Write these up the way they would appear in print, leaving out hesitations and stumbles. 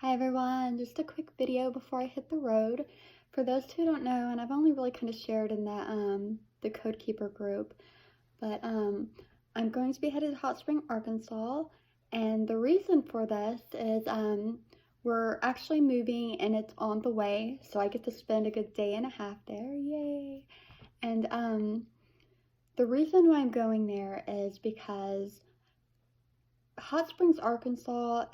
Hi everyone, just a quick video before I hit the road. For those who don't know, and I've only really kind of shared in that the Code Keeper group, but I'm going to be headed to Hot Spring, Arkansas, and the reason for this is we're actually moving and it's on the way, so I get to spend a good day and a half there, yay! And the reason why I'm going there is because Hot Springs, Arkansas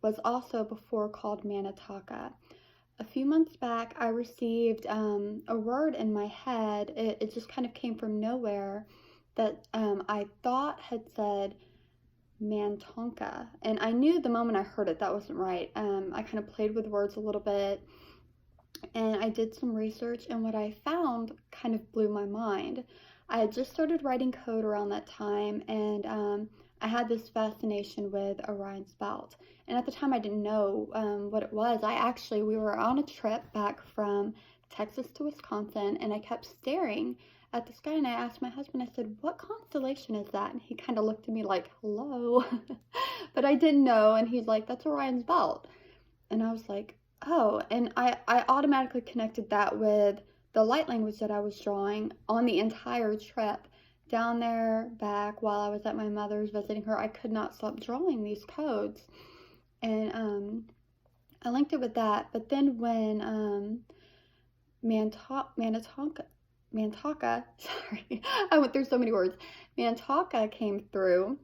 was also before called Manataka. A few months back, I received a word in my head. It just kind of came from nowhere that I thought had said Mantonka. And I knew the moment I heard it that wasn't right. I kind of played with words a little bit and I did some research, and what I found kind of blew my mind. I had just started writing code around that time, and I had this fascination with Orion's belt. And at the time I didn't know what it was. We were on a trip back from Texas to Wisconsin, and I kept staring at the sky, and I asked my husband, I said, "What constellation is that?" And he kind of looked at me like, "Hello." But I didn't know, and he's like, "That's Orion's belt." And I was like, oh, and I automatically connected that with the light language that I was drawing on the entire trip. Down there, back, while I was at my mother's visiting her, I could not stop drawing these codes. And I linked it with that. But then when Manataka, sorry, I went through so many words. Manataka came through,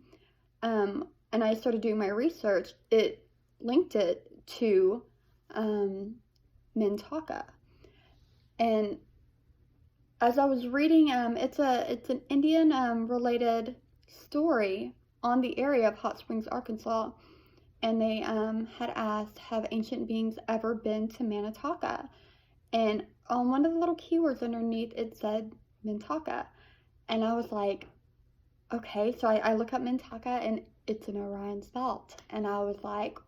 and I started doing my research. It linked it to Manataka. And as I was reading, it's an Indian related story on the area of Hot Springs, Arkansas, and they had asked, have ancient beings ever been to Manataka? And on one of the little keywords underneath, it said Mintaka, and I was like, okay. So I look up Mintaka, and it's an Orion's belt, and I was like,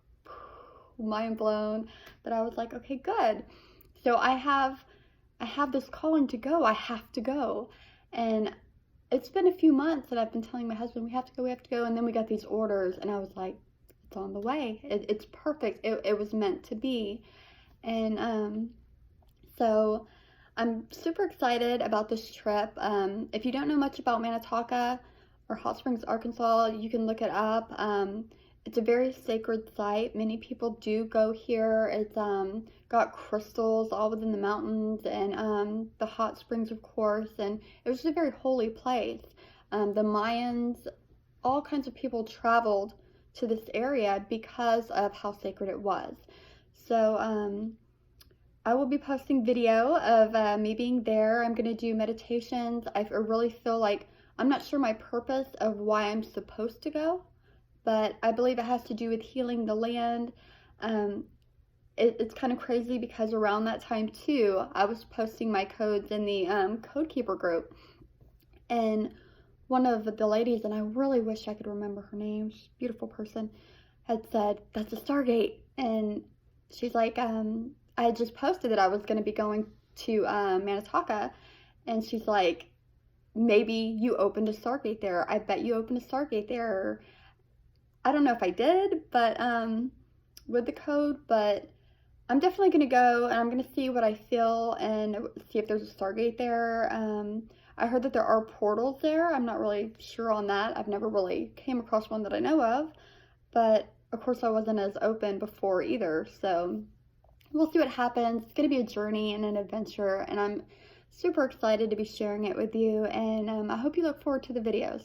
mind blown. But I was like, okay, good. So I have this calling to go. I have to go. And it's been a few months that I've been telling my husband, we have to go. And then we got these orders, and I was like, it's on the way. It's perfect. It was meant to be. And so I'm super excited about this trip. If you don't know much about Manataka or Hot Springs, Arkansas, you can look it up. It's a very sacred site. Many people do go here. It's got crystals all within the mountains, and the hot springs, of course, and it was just a very holy place. The Mayans, all kinds of people traveled to this area because of how sacred it was. So I will be posting video of me being there. I'm going to do meditations. I really feel like, I'm not sure my purpose of why I'm supposed to go, but I believe it has to do with healing the land. It's kind of crazy because around that time too, I was posting my codes in the Code Keeper group, and one of the ladies, and I really wish I could remember her name, she's a beautiful person, had said, "That's a Stargate." And she's like, I had just posted that I was going to be going to Manataka, and she's like, maybe you opened a Stargate there. I bet you opened a Stargate there. I don't know if I did, but with the code, but I'm definitely going to go, and I'm going to see what I feel and see if there's a Stargate there. I heard that there are portals there. I'm not really sure on that. I've never really came across one that I know of, but of course I wasn't as open before either, so we'll see what happens. It's going to be a journey and an adventure, and I'm super excited to be sharing it with you, and I hope you look forward to the videos.